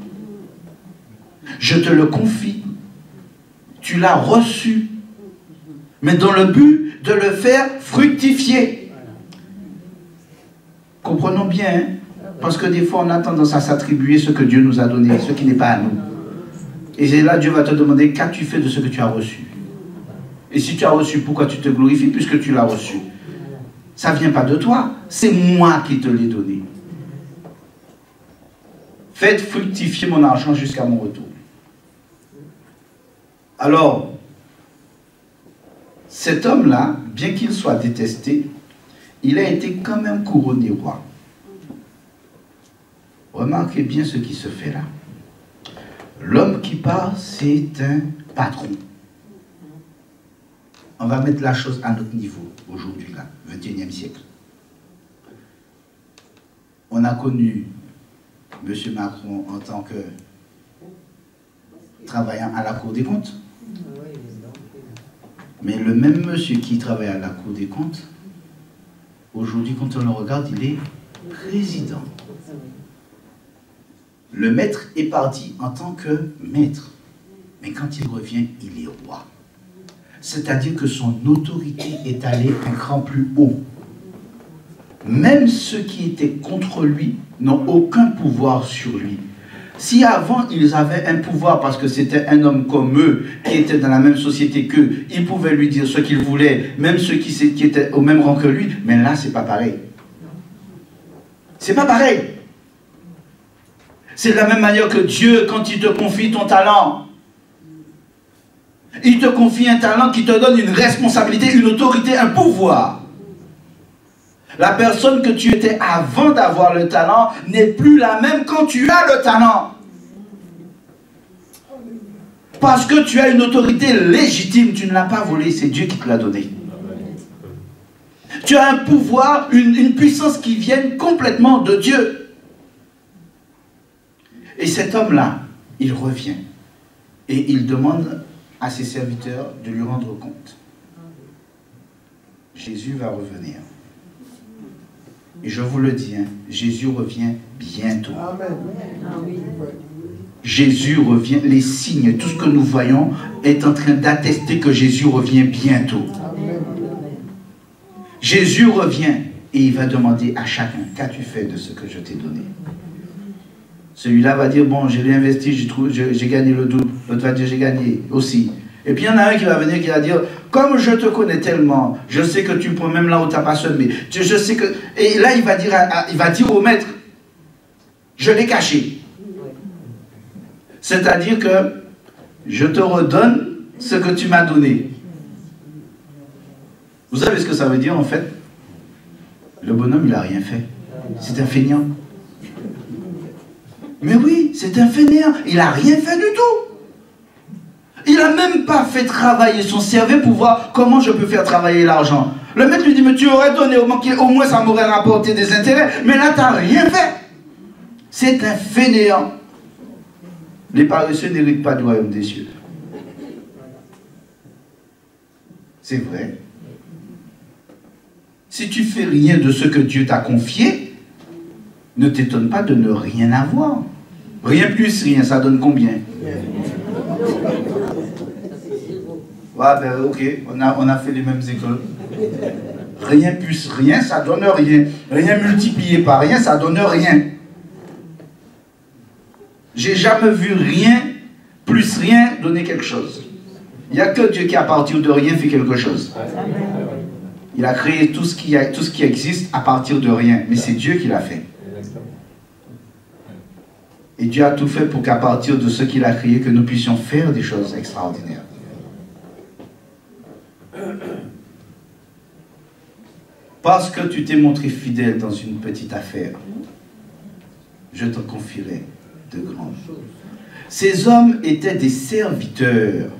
Je te le confie. Tu l'as reçu. Mais dans le but de le faire fructifier. Comprenons bien, hein? Parce que des fois on a tendance à s'attribuer ce que Dieu nous a donné, ce qui n'est pas à nous. Et là Dieu va te demander, qu'as-tu fait de ce que tu as reçu? Et si tu as reçu, pourquoi tu te glorifies puisque tu l'as reçu? Ça ne vient pas de toi, c'est moi qui te l'ai donné. Faites fructifier mon argent jusqu'à mon retour. Alors, cet homme-là, bien qu'il soit détesté, il a été quand même couronné roi. Remarquez bien ce qui se fait là. L'homme qui part, c'est un patron. On va mettre la chose à notre niveau, aujourd'hui, là, 21e siècle. On a connu M. Macron en tant que travaillant à la Cour des comptes. Mais le même monsieur qui travaille à la Cour des comptes, aujourd'hui, quand on le regarde, il est président. Le maître est parti en tant que maître. Mais quand il revient, il est roi. C'est-à-dire que son autorité est allée un cran plus haut. Même ceux qui étaient contre lui n'ont aucun pouvoir sur lui. Si avant ils avaient un pouvoir parce que c'était un homme comme eux, qui était dans la même société qu'eux, ils pouvaient lui dire ce qu'ils voulaient, même ceux qui étaient au même rang que lui, mais là c'est pas pareil. C'est pas pareil. C'est de la même manière que Dieu, quand il te confie ton talent, il te confie un talent qui te donne une responsabilité, une autorité, un pouvoir. La personne que tu étais avant d'avoir le talent n'est plus la même quand tu as le talent. Parce que tu as une autorité légitime, tu ne l'as pas volée, c'est Dieu qui te l'a donné. Tu as un pouvoir, une puissance qui vient complètement de Dieu. Et cet homme-là, il revient et il demande à ses serviteurs de lui rendre compte. Jésus va revenir. Et je vous le dis, hein, Jésus revient bientôt. Amen. Jésus revient, les signes, tout ce que nous voyons est en train d'attester que Jésus revient bientôt. Amen. Jésus revient et il va demander à chacun, qu'as-tu fait de ce que je t'ai donné? Celui-là va dire, bon, je l'ai investi, j'ai gagné le double. L'autre va dire, j'ai gagné aussi. Et puis il y en a un qui va venir qui va dire, comme je te connais tellement, je sais que tu me prends même là où tu n'as pas semé. Je sais que... Et là, il va dire au maître, je l'ai caché. C'est-à-dire que je te redonne ce que tu m'as donné. Vous savez ce que ça veut dire en fait? Le bonhomme, il n'a rien fait. C'est un feignant. Mais oui, c'est un fainéant. Il n'a rien fait du tout. Il n'a même pas fait travailler son cerveau pour voir comment je peux faire travailler l'argent. Le maître lui dit, mais tu aurais donné, au moins ça m'aurait rapporté des intérêts. Mais là, tu n'as rien fait. C'est un fainéant. Les paresseux n'héritent pas du royaume des cieux. C'est vrai. Si tu fais rien de ce que Dieu t'a confié, ne t'étonne pas de ne rien avoir. Rien plus rien, ça donne combien? Ouais, ben ok, on a fait les mêmes écoles. Rien plus rien, ça donne rien. Rien multiplié par rien, ça donne rien. J'ai jamais vu rien plus rien donner quelque chose. Il n'y a que Dieu qui, à partir de rien, fait quelque chose. Il a créé tout ce qui existe à partir de rien. Mais c'est Dieu qui l'a fait. Et Dieu a tout fait pour qu'à partir de ce qu'il a créé, que nous puissions faire des choses extraordinaires. Parce que tu t'es montré fidèle dans une petite affaire, je te confierai de grandes choses. Ces hommes étaient des serviteurs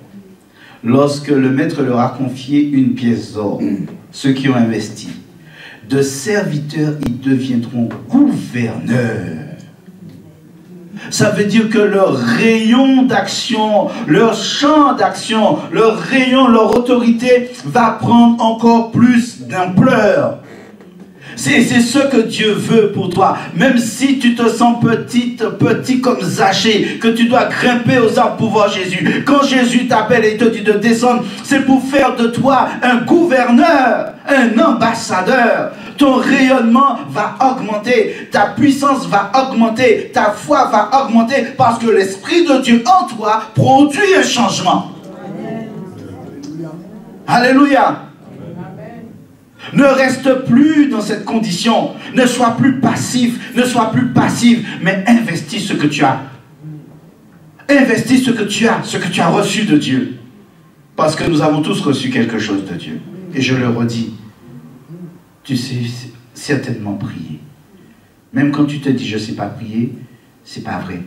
lorsque le maître leur a confié une pièce d'or, ceux qui ont investi. De serviteurs, ils deviendront gouverneurs. Ça veut dire que leur rayon d'action, leur champ d'action, leur rayon, leur autorité va prendre encore plus d'ampleur. C'est ce que Dieu veut pour toi. Même si tu te sens petit comme Zachée, que tu dois grimper aux arbres pour voir Jésus. Quand Jésus t'appelle et te dit de descendre, c'est pour faire de toi un gouverneur, un ambassadeur. Ton rayonnement va augmenter, ta puissance va augmenter, ta foi va augmenter parce que l'Esprit de Dieu en toi produit un changement. Alléluia. Ne reste plus dans cette condition. Ne sois plus passif, ne sois plus passive, mais investis ce que tu as. Investis ce que tu as reçu de Dieu. Parce que nous avons tous reçu quelque chose de Dieu. Et je le redis, tu sais certainement prier. Même quand tu te dis je ne sais pas prier, c'est pas vrai.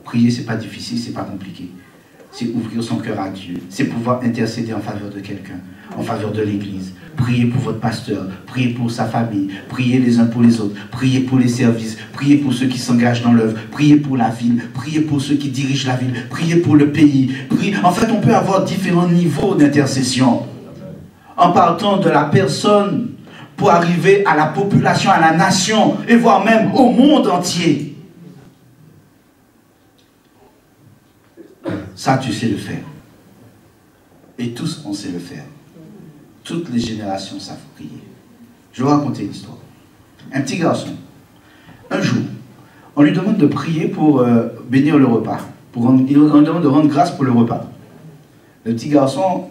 Prier, c'est pas difficile, c'est pas compliqué. C'est ouvrir son cœur à Dieu. C'est pouvoir intercéder en faveur de quelqu'un, en faveur de l'Église. Priez pour votre pasteur, priez pour sa famille, priez les uns pour les autres, priez pour les services, priez pour ceux qui s'engagent dans l'œuvre, priez pour la ville, priez pour ceux qui dirigent la ville, priez pour le pays. En fait, on peut avoir différents niveaux d'intercession. En partant de la personne pour arriver à la population, à la nation, et voire même au monde entier. Ça, tu sais le faire. Et tous, on sait le faire. Toutes les générations savent prier. Je vais vous raconter une histoire. Un petit garçon, un jour, on lui demande de prier pour bénir le repas. On lui demande de rendre grâce pour le repas. Le petit garçon,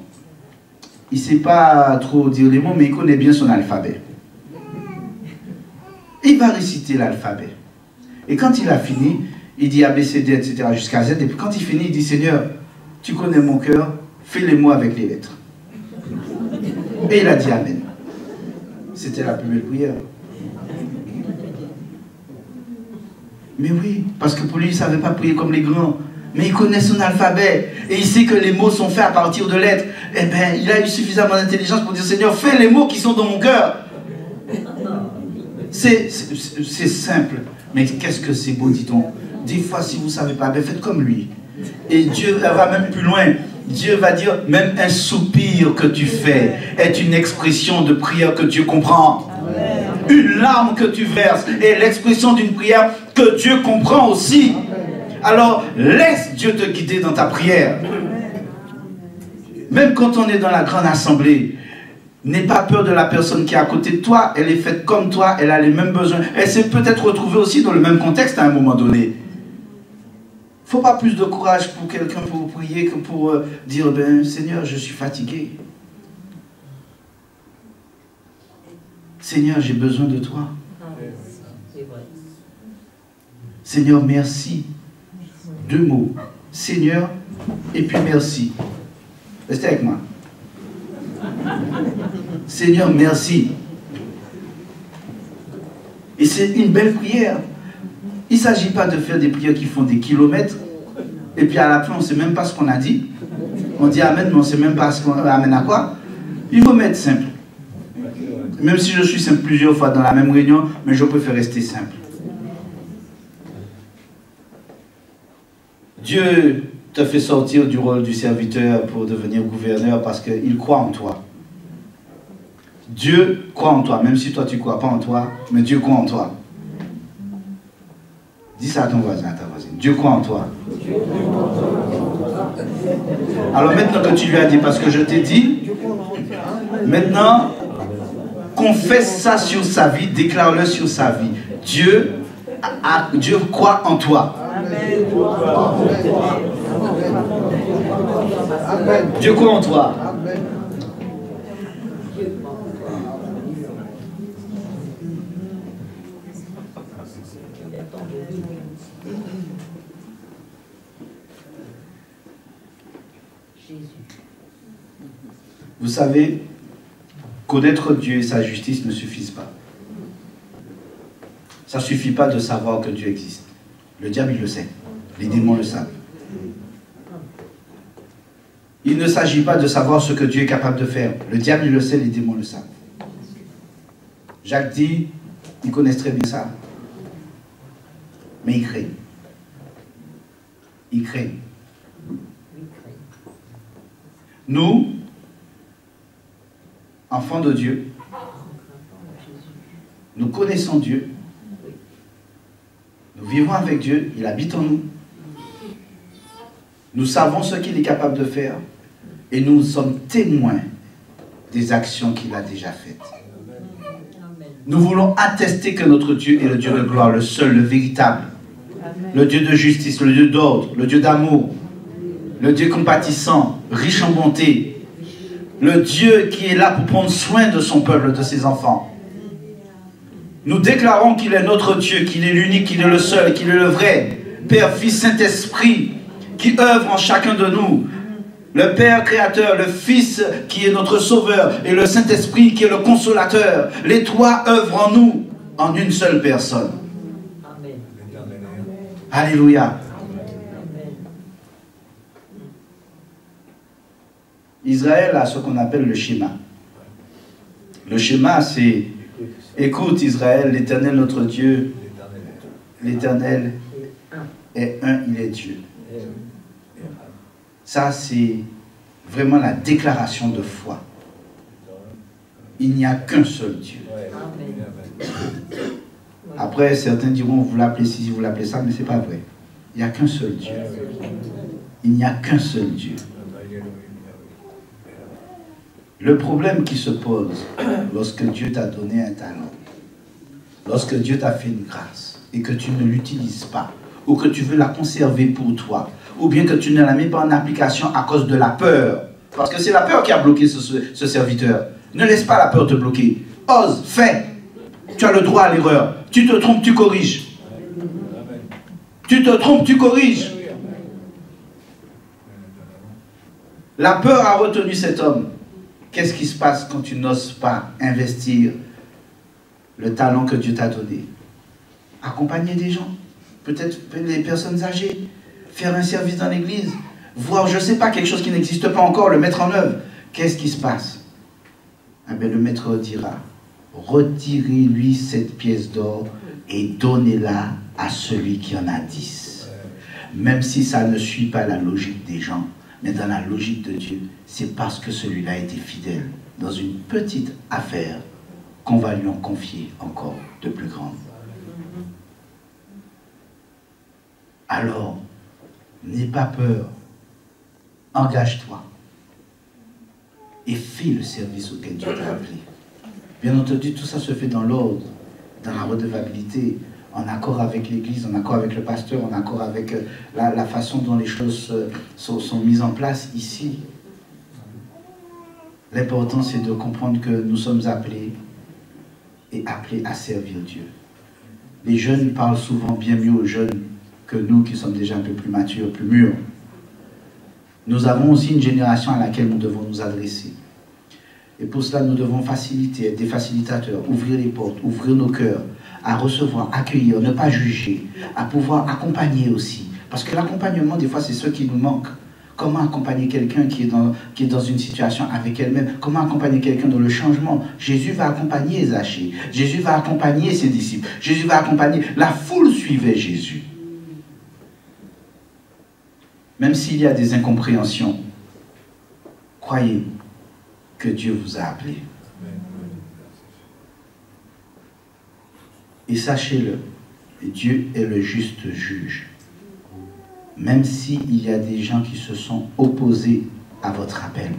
il ne sait pas trop dire les mots, mais il connaît bien son alphabet. Il va réciter l'alphabet. Et quand il a fini, il dit A, B, C, D, etc. jusqu'à Z. Et puis quand il finit, il dit Seigneur, tu connais mon cœur, fais les mots avec les lettres. Et il a dit Amen. C'était la plus belle prière. Mais oui, parce que pour lui, il ne savait pas prier comme les grands. Mais il connaît son alphabet. Et il sait que les mots sont faits à partir de lettres. Eh bien, il a eu suffisamment d'intelligence pour dire Seigneur, fais les mots qui sont dans mon cœur. C'est simple. Mais qu'est-ce que c'est beau, dit-on. Des fois, si vous ne savez pas, ben faites comme lui. Et Dieu va même plus loin. Dieu va dire, même un soupir que tu fais est une expression de prière que Dieu comprend. Amen. Une larme que tu verses est l'expression d'une prière que Dieu comprend aussi. Alors, laisse Dieu te guider dans ta prière. Même quand on est dans la grande assemblée, n'aie pas peur de la personne qui est à côté de toi. Elle est faite comme toi, elle a les mêmes besoins. Elle s'est peut-être retrouvée aussi dans le même contexte à un moment donné. Il ne faut pas plus de courage pour quelqu'un pour prier que pour dire ben, Seigneur, je suis fatigué. Seigneur, j'ai besoin de toi. Seigneur, merci. 2 mots. Seigneur et puis merci. Restez avec moi. Seigneur, merci. Et c'est une belle prière. Il ne s'agit pas de faire des prières qui font des kilomètres, et puis à la fin, on ne sait même pas ce qu'on a dit. On dit Amen, mais on ne sait même pas ce qu'on Amen à quoi. Il faut mettre simple. Même si je suis simple plusieurs fois dans la même réunion, mais je préfère rester simple. Dieu te fait sortir du rôle du serviteur pour devenir gouverneur parce qu'il croit en toi. Dieu croit en toi, même si toi tu ne crois pas en toi, mais Dieu croit en toi. Dis ça à ton voisin, à ta voisine. Dieu croit en toi. Alors maintenant que tu lui as dit, parce que je t'ai dit, maintenant, confesse ça sur sa vie, déclare-le sur sa vie. Dieu croit en toi. Dieu croit en toi. Vous savez, connaître Dieu et sa justice ne suffisent pas. Ça ne suffit pas de savoir que Dieu existe. Le diable, il le sait. Les démons le savent. Il ne s'agit pas de savoir ce que Dieu est capable de faire. Le diable, il le sait, les démons le savent. Jacques dit, ils connaissent très bien ça. Mais ils craignent. Ils craignent. Nous, enfants de Dieu, nous connaissons Dieu. Nous vivons avec Dieu, il habite en nous. Nous savons ce qu'il est capable de faire et nous sommes témoins des actions qu'il a déjà faites. Nous voulons attester que notre Dieu est le Dieu de gloire, le seul, le véritable, le Dieu de justice, le Dieu d'ordre, le Dieu d'amour, le Dieu compatissant, riche en bonté, le Dieu qui est là pour prendre soin de son peuple, de ses enfants. Nous déclarons qu'il est notre Dieu, qu'il est l'unique, qu'il est le seul, qu'il est le vrai, Père, Fils, Saint-Esprit, qui œuvre en chacun de nous. Le Père créateur, le Fils qui est notre Sauveur et le Saint-Esprit qui est le Consolateur. Les trois œuvrent en nous, en une seule personne. Amen. Alléluia. Israël a ce qu'on appelle le schéma. Le schéma, c'est: écoute Israël, l'Éternel notre Dieu, l'Éternel est un, il est Dieu. Ça, c'est vraiment la déclaration de foi. Il n'y a qu'un seul Dieu. Après, certains diront, vous l'appelez ci, vous l'appelez ça, mais ce n'est pas vrai. Il n'y a qu'un seul Dieu. Il n'y a qu'un seul Dieu. Le problème qui se pose lorsque Dieu t'a donné un talent, lorsque Dieu t'a fait une grâce et que tu ne l'utilises pas, ou que tu veux la conserver pour toi, ou bien que tu ne la mets pas en application à cause de la peur, parce que c'est la peur qui a bloqué ce serviteur. Ne laisse pas la peur te bloquer. Ose, fais. Tu as le droit à l'erreur. Tu te trompes, tu corriges. Tu te trompes, tu corriges. La peur a retenu cet homme. Qu'est-ce qui se passe quand tu n'oses pas investir le talent que Dieu t'a donné? Accompagner des gens, peut-être les personnes âgées, faire un service dans l'église, voir, je ne sais pas, quelque chose qui n'existe pas encore, le mettre en œuvre. Qu'est-ce qui se passe? Eh bien, le maître dira, retirez-lui cette pièce d'or et donnez-la à celui qui en a 10. Même si ça ne suit pas la logique des gens, mais dans la logique de Dieu, c'est parce que celui-là a été fidèle dans une petite affaire qu'on va lui en confier encore de plus grande. Alors, n'aie pas peur, engage-toi et fais le service auquel Dieu t'a appelé. Bien entendu, tout ça se fait dans l'ordre, dans la redevabilité, en accord avec l'Église, en accord avec le pasteur, en accord avec la façon dont les choses sont mises en place ici. L'important, c'est de comprendre que nous sommes appelés et appelés à servir Dieu. Les jeunes parlent souvent bien mieux aux jeunes que nous qui sommes déjà un peu plus matures, plus mûrs. Nous avons aussi une génération à laquelle nous devons nous adresser. Et pour cela, nous devons faciliter, être des facilitateurs, ouvrir les portes, ouvrir nos cœurs, à recevoir, accueillir, ne pas juger, à pouvoir accompagner aussi. Parce que l'accompagnement, des fois, c'est ce qui nous manque. Comment accompagner quelqu'un qui est dans une situation avec elle-même? Comment accompagner quelqu'un dans le changement? Jésus va accompagner Zachée. Jésus va accompagner ses disciples. Jésus va accompagner. La foule suivait Jésus. Même s'il y a des incompréhensions, croyez que Dieu vous a appelé. Et sachez-le, Dieu est le juste juge. Même s'il y a des gens qui se sont opposés à votre appel.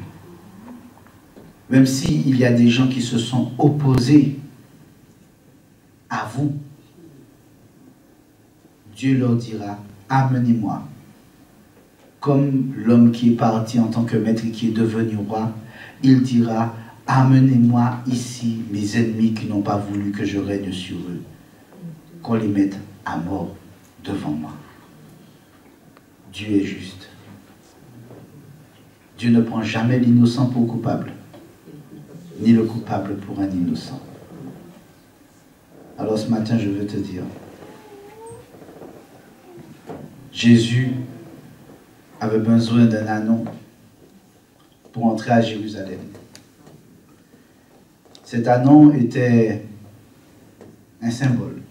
Même s'il y a des gens qui se sont opposés à vous. Dieu leur dira, amenez-moi. Comme l'homme qui est parti en tant que maître et qui est devenu roi, il dira, amenez-moi ici mes ennemis qui n'ont pas voulu que je règne sur eux. Qu'on les mette à mort devant moi. Dieu est juste. Dieu ne prend jamais l'innocent pour coupable, ni le coupable pour un innocent. Alors ce matin, je veux te dire, Jésus avait besoin d'un ânon pour entrer à Jérusalem. Cet ânon était un symbole.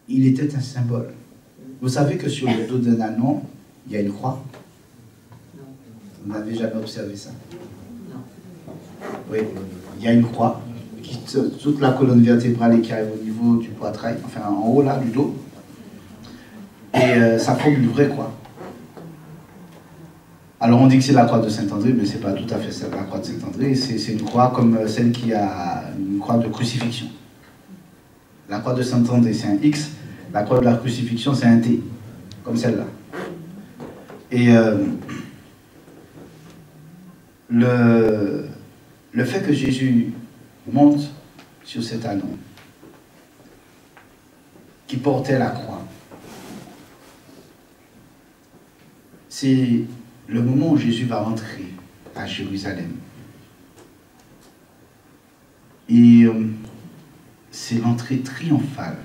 Il était un symbole. Vous savez que sur le dos d'un ânon, il y a une croix? Vous n'avez jamais observé ça? Oui, il y a une croix, toute la colonne vertébrale qui arrive au niveau du poitrail, enfin en haut là, du dos. Et ça forme une vraie croix. Alors on dit que c'est la croix de Saint-André, mais ce n'est pas tout à fait ça, la croix de Saint-André. C'est une croix comme celle qui a une croix de crucifixion. La croix de Saint-André, c'est un X. La croix de la crucifixion, c'est un T. Comme celle-là. Et le fait que Jésus monte sur cet ânon, qui portait la croix, c'est le moment où Jésus va entrer à Jérusalem. Et c'est l'entrée triomphale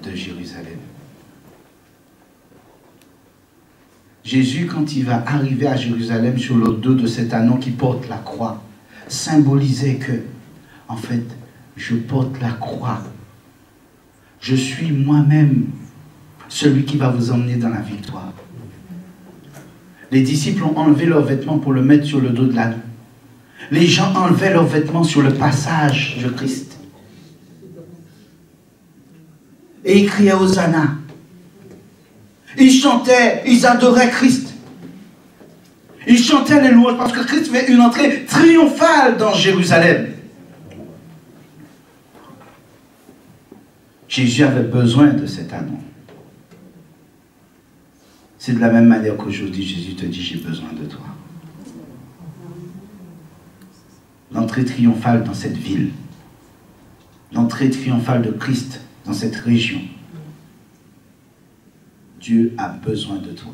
de Jérusalem. Jésus, quand il va arriver à Jérusalem sur le dos de cet ânon qui porte la croix, symbolisait que, en fait, je porte la croix. Je suis moi-même celui qui va vous emmener dans la victoire. Les disciples ont enlevé leurs vêtements pour le mettre sur le dos de l'ânon. Les gens enlevaient leurs vêtements sur le passage de Christ. Et ils criaient Hosanna. Ils chantaient, ils adoraient Christ. Ils chantaient les louanges parce que Christ fait une entrée triomphale dans Jérusalem. Jésus avait besoin de cet ânon. C'est de la même manière qu'aujourd'hui, Jésus te dit, j'ai besoin de toi. L'entrée triomphale dans cette ville. L'entrée triomphale de Christ dans cette région. Dieu a besoin de toi.